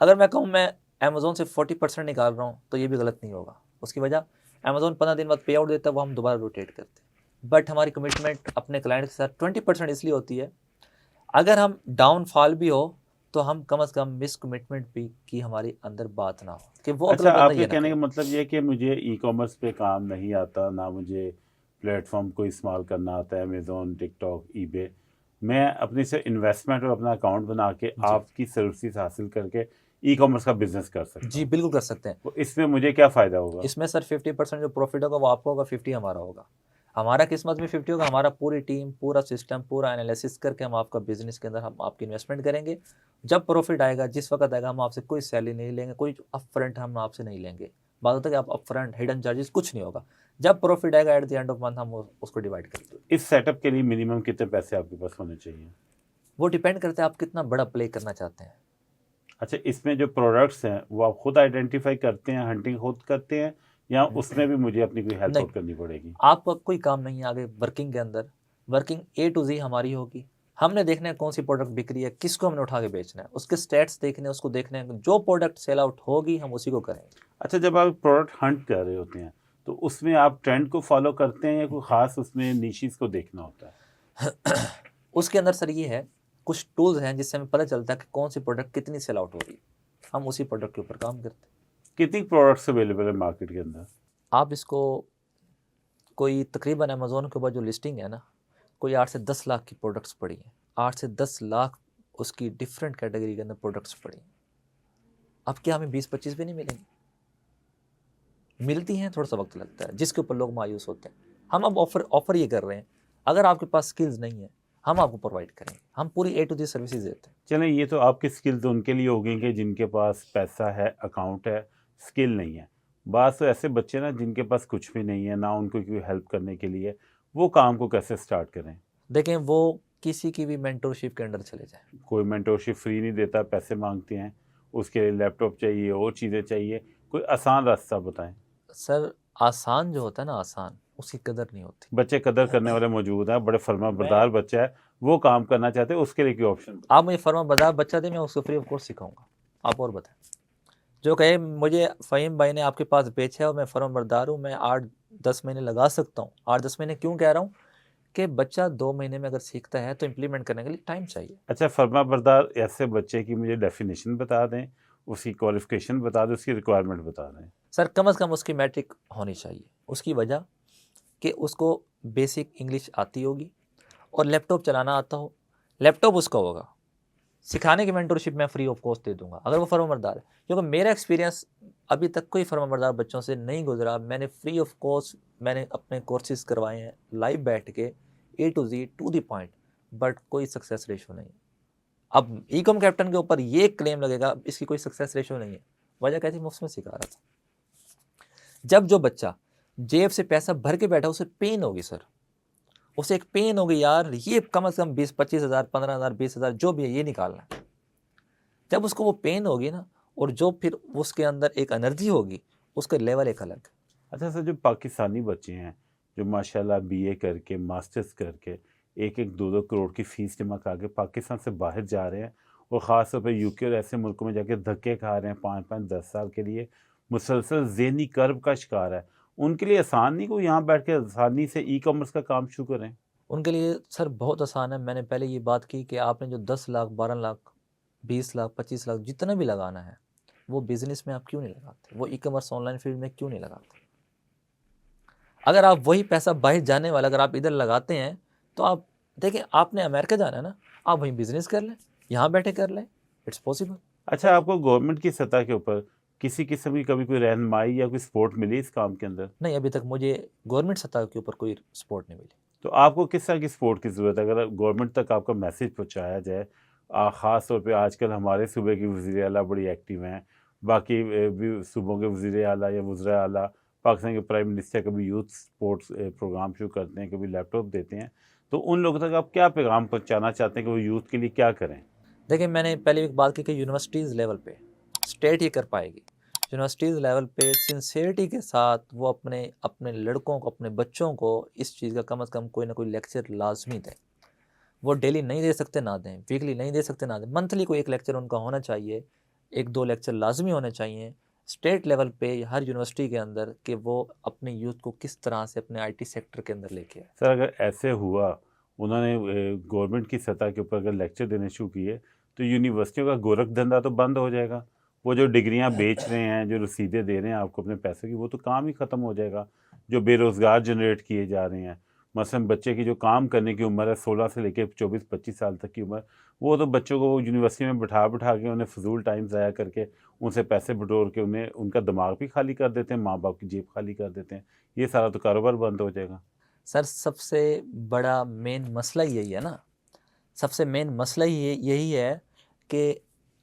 अगर मैं कहूँ मैं अमेज़ोन से 40% निकाल रहा हूँ तो ये भी गलत नहीं होगा। उसकी वजह, अमेज़ोन 15 दिन बाद पे आउट देता है, वो हम दोबारा रोटेट करते हैं। बट हमारी कमिटमेंट अपने क्लाइंट के साथ 20% इसलिए होती है, अगर हम डाउनफॉल भी हो तो हम कम से कम मिस कमिटमेंट भी की हमारी अंदर बात ना हो कि वो अच्छा, अगला बंदा आपके ये ना कहने का कहे। मतलब ये है कि मुझे ई कॉमर्स पे काम नहीं आता, ना मुझे प्लेटफॉर्म को इस्तेमाल करना आता है, अमेज़ोन, टिकटॉक, ईबे। मैं अपनी से इन्वेस्टमेंट और अपना अकाउंट बना के आपकी सर्विसेज हासिल करके ई कॉमर्स का बिजनेस कर सकता जी हूँ। बिल्कुल कर सकते हैं। तो इसमें मुझे क्या फ़ायदा होगा? इसमें सर 50% जो प्रॉफिट होगा वो आपका होगा, 50 हमारा होगा। हमारा किस्मत में 50 होगा, हमारा पूरी टीम, पूरा सिस्टम, पूरा एनालिसिस करके हम आपका बिजनेस के अंदर हम आपकी इन्वेस्टमेंट करेंगे। जब प्रॉफिट आएगा, जिस वक्त आएगा, हम आपसे कोई सैलरी नहीं लेंगे, कोई अप फ्रंट हम आपसे नहीं लेंगे। बात होता है कि आप अप फ्रंट हिडन चार्जेस कुछ नहीं होगा। जब प्रॉफिट आएगा at the end of month हम उसको डिवाइड करेंगे। इस सेटअप के लिए मिनिमम कितने पैसे आपके पास होने चाहिए? वो डिपेंड करता है आप कितना बड़ा प्ले करना चाहते हैं। अच्छा, इसमें जो प्रोडक्ट्स हैं वो आप खुद आइडेंटिफाई करते हैं, हंटिंग खुद करते हैं, या उसमें भी मुझे अपनी कोई हेल्प नहीं, आउट करनी पड़ेगी? आपका कोई काम नहीं है आगे वर्किंग के अंदर। वर्किंग A to Z हमारी होगी। हमने देखना है कौन सी प्रोडक्ट बिक रही है, किसको हमने उठा के बेचना है, उसके स्टेट्स देखने हैं, उसको देखने हैं, जो प्रोडक्ट सेल आउट होगी हम उसी को करेंगे। अच्छा, जब आप प्रोडक्ट हंट कर रहे होते हैं तो उसमें आप ट्रेंड को फॉलो करते हैं या कोई ख़ास उसमें निशीज को देखना होता है? उसके अंदर सर ये है, कुछ टूल्स हैं जिससे हमें पता चलता है कि कौन सी प्रोडक्ट कितनी सेल आउट हो रही है, हम उसी प्रोडक्ट के ऊपर काम करते हैं। कितनी प्रोडक्ट्स अवेलेबल है मार्केट के अंदर? आप इसको कोई तकरीबन अमेज़ोन के ऊपर जो लिस्टिंग है ना, कोई 8 से 10 लाख की प्रोडक्ट्स पड़ी हैं। 8 से 10 लाख उसकी डिफरेंट कैटेगरी के अंदर प्रोडक्ट्स पड़ी हैं। अब क्या हमें 20-25 भी नहीं मिलेंगी? मिलती हैं, थोड़ा सा वक्त लगता है, जिसके ऊपर लोग मायूस होते हैं। हम अब ऑफर ये कर रहे हैं, अगर आपके पास स्किल्स नहीं है हम आपको प्रोवाइड करेंगे, हम पूरी A to Z सर्विसेज देते हैं। चलें, ये तो आपकी स्किल तो उनके लिए होगी कि जिनके पास पैसा है, अकाउंट है, स्किल नहीं है। बात तो ऐसे बच्चे ना जिनके पास कुछ भी नहीं है, ना उनको कोई हेल्प करने के लिए, वो काम को कैसे स्टार्ट करें? देखें, वो किसी की भी मेंटरशिप के अंडर चले जाएं। कोई मेंटरशिप फ्री नहीं देता, पैसे मांगते हैं, उसके लिए लैपटॉप चाहिए और चीज़ें चाहिए, कोई आसान रास्ता बताएं। सर आसान जो होता है ना, आसान उसकी कदर नहीं होती। बच्चे कदर करने वाले मौजूद हैं, बड़े फर्मा बरदार मैं बच्चा है, वो काम करना चाहते हैं, उसके लिए क्या ऑप्शन? आप मुझे फर्मा बता बच्चा दे, मैं उसको फ्री ऑफ कॉस्ट सिखाऊंगा। आप और बताएं, जो कहे मुझे फ़हीम भाई ने आपके पास बेचा है और मैं फर्मा बरदार हूँ, मैं 8-10 महीने लगा सकता हूँ। 8-10 महीने क्यों कह रहा हूँ कि बच्चा 2 महीने में अगर सीखता है तो इम्प्लीमेंट करने के लिए टाइम चाहिए। अच्छा, फर्मा बरदार ऐसे बच्चे की मुझे डेफिनेशन बता दें, उसकी क्वालिफिकेशन बता दें, उसकी रिक्वायरमेंट बता दें। सर कम से कम उसकी मैट्रिक होनी चाहिए। उसकी वजह कि उसको बेसिक इंग्लिश आती होगी और लैपटॉप चलाना आता हो। लैपटॉप उसका होगा, सिखाने की मेंटरशिप मैं फ्री ऑफ कॉस्ट दे दूंगा अगर वो फर्मा बरदार है। क्योंकि मेरा एक्सपीरियंस अभी तक कोई फर्मा बरदार बच्चों से नहीं गुजरा। मैंने फ्री ऑफ कॉस्ट मैंने अपने कोर्सेज करवाए हैं लाइव बैठ के A to Z to the point, but कोई सक्सेस रेशो नहीं है। अब ई-कॉम कैप्टन के ऊपर ये क्लेम लगेगा इसकी कोई सक्सेस रेशो नहीं है, वजह कहती मुफ्त में सिखा रहा था। जब जो बच्चा जेब से पैसा भर के बैठा उसे पेन होगी सर, उसे एक पेन होगी यार, ये कम से कम 20-25 हज़ार 15,000 20,000 जो भी है ये निकालना है। जब उसको वो पेन होगी ना, और जो फिर उसके अंदर एक एनर्जी होगी, उसका लेवल एक अलग है। अच्छा सर, जो पाकिस्तानी बच्चे हैं जो माशाल्लाह BA करके, मास्टर्स करके 1-1 2-2 करोड़ की फ़ीस जमा करके पाकिस्तान से बाहर जा रहे हैं और ख़ास तौर पे UK और ऐसे मुल्कों में जाके धक्के खा रहे हैं 5-5 10 साल के लिए, मुसलसल ज़हनी कर्ब का शिकार है, उनके लिए आसान नहीं कोई यहाँ बैठ के आसानी से ई-कॉमर्स का काम शुरू करें? उनके लिए सर बहुत आसान है। मैंने पहले ये बात की कि आपने जो 10 लाख 12 लाख 20 लाख 25 लाख जितना भी लगाना है, वो बिजनेस में आप क्यों नहीं लगाते, वो ई-कॉमर्स ऑनलाइन फील्ड में क्यों नहीं लगाते? अगर आप वही पैसा बाहर जाने वाला अगर आप इधर लगाते हैं तो आप देखें, आपने अमेरिका जाना है ना, आप वहीं बिजनेस कर लें, यहाँ बैठे कर लें, इट्स पॉसिबल। अच्छा, आपको गवर्नमेंट की सतह के ऊपर किसी किस्म की कभी कोई रहनुमाई या कोई सपोर्ट मिली इस काम के अंदर? नहीं, अभी तक मुझे गवर्नमेंट सतह के ऊपर कोई सपोर्ट नहीं मिली। तो आपको किस तरह की सपोर्ट की ज़रूरत है अगर गवर्नमेंट तक आपका मैसेज पहुंचाया जाए? ख़ास तौर पे आजकल हमारे सूबे के वज़ीर आला बड़ी एक्टिव हैं, बाकी भी सूबों के वज़ीर आला या वज़रा आला, पाकिस्तान के प्राइम मिनिस्टर कभी यूथ स्पोर्ट्स प्रोग्राम शुरू करते हैं, कभी लैपटॉप देते हैं, तो उन लोगों तक आप क्या पैगाम पहुंचाना चाहते हैं कि वो यूथ के लिए क्या करें? देखिए, मैंने पहले एक बात की कि यूनिवर्सिटीज़ लेवल पे स्टेट ही कर पाएगी। यूनिवर्सिटीज़ लेवल पे सिंसियरिटी के साथ वो अपने अपने लड़कों को, अपने बच्चों को इस चीज़ का कम से कम कोई ना कोई लेक्चर लाजमी दें। वो डेली नहीं दे सकते ना दें, वीकली नहीं दे सकते ना दें, मंथली कोई एक लेक्चर उनका होना चाहिए, 1-2 लेक्चर लाजमी होने चाहिए स्टेट लेवल पे हर यूनिवर्सिटी के अंदर, कि वो अपने यूथ को किस तरह से अपने IT सेक्टर के अंदर लेके आए। सर, अगर ऐसे हुआ, उन्होंने गवर्नमेंट की सतह के ऊपर अगर लेक्चर देने शुरू किए, तो यूनिवर्सिटियों का गोरख धंधा तो बंद हो जाएगा। वो जो डिग्रियां बेच रहे हैं, जो रसीदें दे रहे हैं आपको अपने पैसे की, वो तो काम ही ख़त्म हो जाएगा। जो बेरोज़गार जनरेट किए जा रहे हैं, मसलन बच्चे की जो काम करने की उम्र है 16 से लेकर 24-25 साल तक की उम्र, वो तो बच्चों को यूनिवर्सिटी में बिठा बिठा के उन्हें फजूल टाइम ज़ाया करके उनसे पैसे बटोर के उन्हें उनका दिमाग भी खाली कर देते हैं, माँ बाप की जेब खाली कर देते हैं। ये सारा तो कारोबार बंद हो जाएगा। सर सबसे बड़ा मेन मसला यही है ना, सबसे मेन मसला ही यही है कि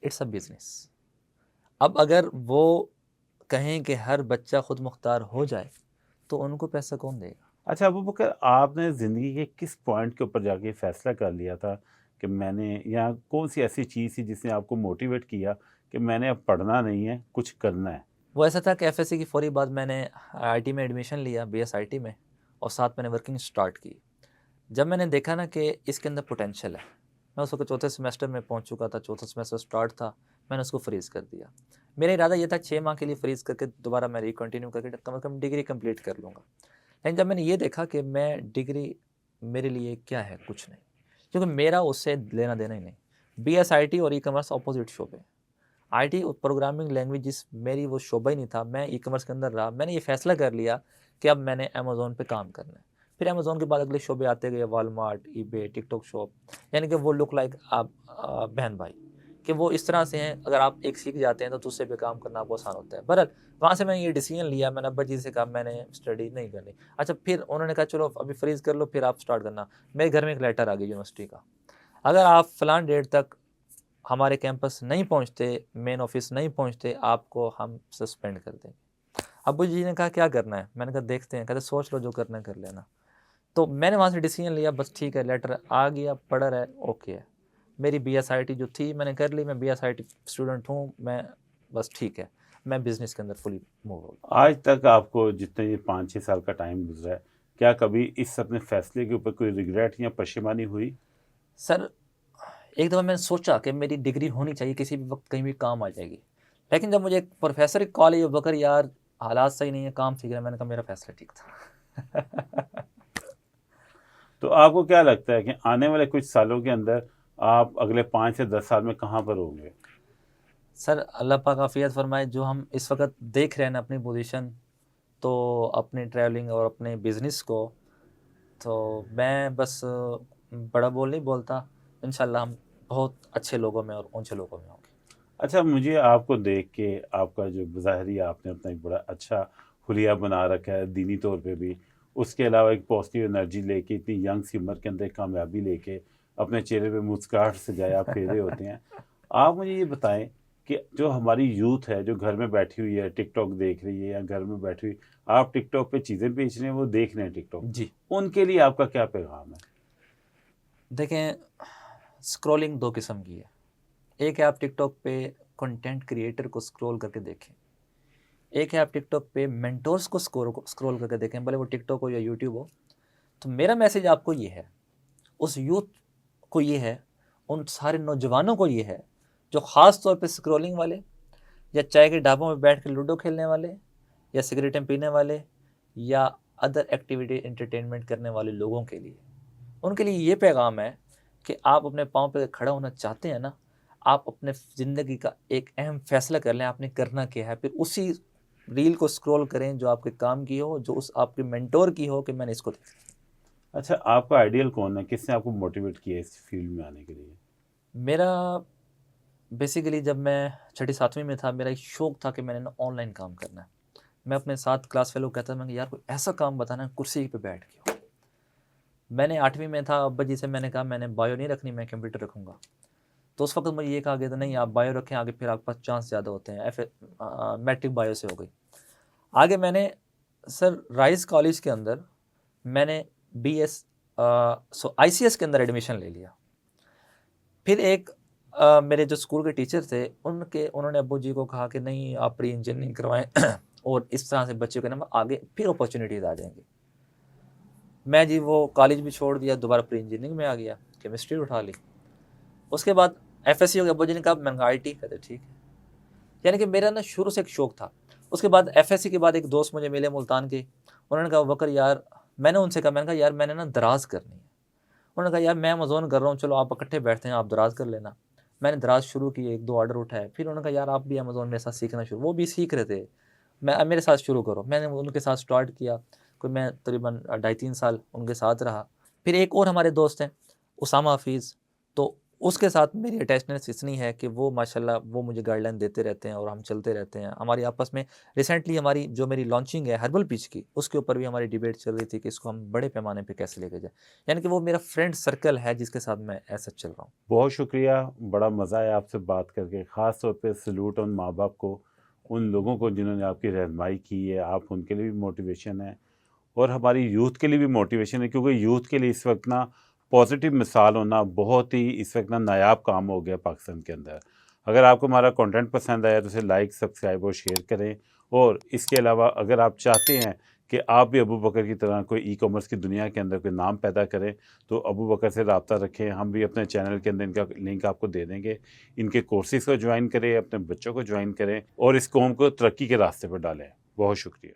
इट्स अ बिज़नेस। अब अगर वो कहें कि हर बच्चा खुद मुख्तार हो जाए तो उनको पैसा कौन देगा? अच्छा अबू बकर, आपने ज़िंदगी के किस पॉइंट के ऊपर जाके फैसला कर लिया था कि मैंने, या कौन सी ऐसी चीज़ थी जिसने आपको मोटिवेट किया कि मैंने अब पढ़ना नहीं है, कुछ करना है? वो ऐसा था कि FSC की फौरी बाद मैंने IT में एडमिशन लिया, BS IT में, और साथ मैंने वर्किंग स्टार्ट की। जब मैंने देखा ना कि इसके अंदर पोटेंशियल है, मैं उस वक्त चौथे सेमेस्टर में पहुंच चुका था, चौथा सेमेस्टर स्टार्ट था, मैंने उसको फ्रीज़ कर दिया। मेरा इरादा ये था 6 माह के लिए फ्रीज़ करके दोबारा मैं रिकंटिन्यू करके कम से कम डिग्री कंप्लीट कर लूँगा। लेकिन जब मैंने ये देखा कि मैं डिग्री मेरे लिए क्या है, कुछ नहीं, क्योंकि मेरा उससे लेना देना ही नहीं। BS IT और ई-कॉमर्स अपोजिट शोबे। IT और प्रोग्रामिंग लैंग्वेजेस मेरी वो शोबा ही नहीं था, मैं ई-कॉमर्स के अंदर रहा। मैंने ये फैसला कर लिया कि अब मैंने अमेज़ॉन पे काम करना है। फिर अमेज़ॉन के बाद अगले शोबे आते गए, वॉलमार्ट, ईबे, टिकटॉक शॉप, यानी कि वो लुक लाइक आप बहन भाई। कि वो इस तरह से हैं, अगर आप एक सीख जाते हैं तो दूसरे पे काम करना आपको आसान होता है। बहरहाल वहाँ से मैंने ये डिसीजन लिया, मैंने अब्बा जी से कहा मैंने स्टडी नहीं करनी। अच्छा, फिर उन्होंने कहा चलो अभी फ्रीज़ कर लो, फिर आप स्टार्ट करना। मेरे घर में एक लेटर आ गया यूनिवर्सिटी का, अगर आप फ़लाँ डेट तक हमारे कैंपस नहीं पहुँचते, मेन ऑफिस नहीं पहुँचते, आपको हम सस्पेंड कर देंगे। अब्बू जी ने कहा क्या करना है? मैंने कहा देखते हैं। कहते सोच लो, जो करना है कर लेना। तो मैंने वहाँ से डिसीजन लिया, बस ठीक है, लेटर आ गया, पढ़ रहा है, ओके है। मेरी बीएसआईटी जो थी मैंने कर ली, मैं बीएसआईटी स्टूडेंट हूँ, मैं बस ठीक है, मैं बिज़नेस के अंदर फुली मूव हो गया। आज तक आपको जितने ये 5-6 साल का टाइम गुजरा है, क्या कभी इस अपने फैसले के ऊपर कोई रिग्रेट या परेशानी हुई? सर, एक दफ़ा मैंने सोचा कि मेरी डिग्री होनी चाहिए, किसी भी वक्त कहीं भी काम आ जाएगी। लेकिन जब मुझे एक प्रोफेसर की कॉल आई, बकर यार हालात सही नहीं है, काम ठीक है, मैंने कहा मेरा फैसला ठीक था। तो आपको क्या लगता है कि आने वाले कुछ सालों के अंदर आप अगले 5 से 10 साल में कहाँ पर होंगे? सर अल्लाह पाक आफ़ियत फरमाए, जो हम इस वक्त देख रहे हैं ना अपनी पोजीशन, तो अपनी ट्रैवलिंग और अपने बिज़नेस को, तो मैं बस बड़ा बोल नहीं बोलता, इंशाल्लाह हम बहुत अच्छे लोगों में और ऊंचे लोगों में होंगे। अच्छा, मुझे आपको देख के आपका जो ज़ाहिरी आपने अपना एक बड़ा अच्छा हुलिया बना रखा है दीनी तौर पे भी, उसके अलावा एक पॉजिटिव एनर्जी लेके इतनी यंग सी उम्र के अंदर एक कामयाबी लेके अपने चेहरे पे मुस्कुराहट सजाए आप फेरे होते हैं। आप मुझे ये बताएं कि जो हमारी यूथ है जो घर में बैठी हुई है, टिकटॉक देख रही है या घर में बैठी हुई, आप टिकटॉक पे चीज़ें बेच रहे हैं, वो देख रहे हैं टिकटॉक, जी उनके लिए आपका क्या पैगाम है? देखें, स्क्रॉलिंग दो किस्म की है। एक है आप टिकटॉक पे कंटेंट क्रिएटर को स्क्रॉल करके देखें, एक है आप टिकटॉक पे मेंटोर्स को स्क्रॉल करके देखें, भले वो टिकटॉक हो या यूट्यूब हो। तो मेरा मैसेज आपको ये है, उस यूथ को ये है, उन सारे नौजवानों को ये है जो ख़ास तौर पे स्क्रॉलिंग वाले, या चाय के ढाबों में बैठ के लूडो खेलने वाले, या सिगरेटें पीने वाले, या अदर एक्टिविटी एंटरटेनमेंट करने वाले लोगों के लिए, उनके लिए ये पैगाम है कि आप अपने पाँव पे खड़ा होना चाहते हैं ना, आप अपने ज़िंदगी का एक अहम फ़ैसला कर लें, आपने करना क्या है, फिर उसी रील को स्क्रॉल करें जो आपके काम की हो, जो उस आपके मेंटोर की हो कि मैंने इसको देखा। अच्छा, आपका आइडियल कौन है? किसने आपको मोटिवेट किया इस फील्ड में आने के लिए? मेरा बेसिकली जब मैं छठी सातवीं में था, मेरा एक शौक़ था कि मैंने ना ऑनलाइन काम करना है। मैं अपने साथ क्लास फेलो कहता था, मैं यार कोई ऐसा काम बताना कुर्सी पे बैठ के हो। मैंने 8वीं में था, अब्बा जी से मैंने कहा मैंने बायो नहीं रखनी, मैं कंप्यूटर रखूँगा। तो उस वक्त मुझे ये कहा गया था नहीं आप बायो रखें, आगे फिर आपके पास चांस ज़्यादा होते हैं। मैट्रिक बायो से हो गई। आगे मैंने सर राइस कॉलेज के अंदर मैंने ICS के अंदर एडमिशन ले लिया। फिर एक मेरे जो स्कूल के टीचर थे, उन्होंने अब्बू जी को कहा कि नहीं आप प्री इंजीनियरिंग करवाएं और इस तरह से बच्चों के नाम आगे फिर अपॉर्चुनिटीज़ आ जाएंगी। मैं जी वो कॉलेज भी छोड़ दिया, दोबारा प्री इंजीनियरिंग में आ गया, केमिस्ट्री उठा ली। उसके बाद FSC हो गया, अब्बू जी ने कहा मैंने IT, कहते ठीक है। यानी कि मेरा ना शुरू से एक शौक़ था। उसके बाद FSC के बाद एक दोस्त मुझे मिले मुल्तान के, उन्होंने कहा बकर यार, मैंने उनसे कहा, मैंने कहा यार मैंने ना दराज करनी है। उन्होंने कहा यार मैं अमेज़न कर रहा हूँ, चलो आप इकट्ठे बैठते हैं, आप दराज कर लेना। मैंने दराज शुरू की, 1-2 ऑर्डर उठाए। फिर उन्होंने कहा यार आप भी अमेज़न मेरे साथ सीखना शुरू, वो भी सीख रहे थे, मेरे साथ शुरू करो। मैंने उनके साथ स्टार्ट किया, कोई मैं तकरीबन 2.5-3 साल उनके साथ रहा। फिर एक और हमारे दोस्त हैं उसामा हफीज़, तो उसके साथ मेरी अटैचनेस इतनी है कि वो माशाल्लाह वो मुझे गाइडलाइन देते रहते हैं और हम चलते रहते हैं। हमारी आपस में रिसेंटली हमारी जो मेरी लॉन्चिंग है हर्बल पिच की, उसके ऊपर भी हमारी डिबेट चल रही थी कि इसको हम बड़े पैमाने पे कैसे लेके जाएं। यानी कि वो मेरा फ्रेंड सर्कल है जिसके साथ मैं ऐसा चल रहा हूँ। बहुत शुक्रिया, बड़ा मज़ा आया आपसे बात करके। ख़ास तौर पे सैल्यूट उन माँ बाप को, उन लोगों को जिन्होंने आपकी रहनुमाई की है, आप उनके लिए भी मोटिवेशन है और हमारी यूथ के लिए भी मोटिवेशन है, क्योंकि यूथ के लिए इस वक्त ना पॉजिटिव मिसाल होना बहुत ही इस वक्त ना नायाब काम हो गया पाकिस्तान के अंदर। अगर आपको हमारा कंटेंट पसंद आया तो उसे लाइक, सब्सक्राइब और शेयर करें। और इसके अलावा अगर आप चाहते हैं कि आप भी अबू बकर की तरह कोई ई-कॉमर्स की दुनिया के अंदर कोई नाम पैदा करें, तो अबू बकर से रब्ता रखें। हम भी अपने चैनल के अंदर इनका लिंक आपको दे देंगे। इनके कोर्सेज़ को ज्वाइन करें, अपने बच्चों को ज्वाइन करें और इस कौम को तरक्की के रास्ते पर डालें। बहुत शुक्रिया।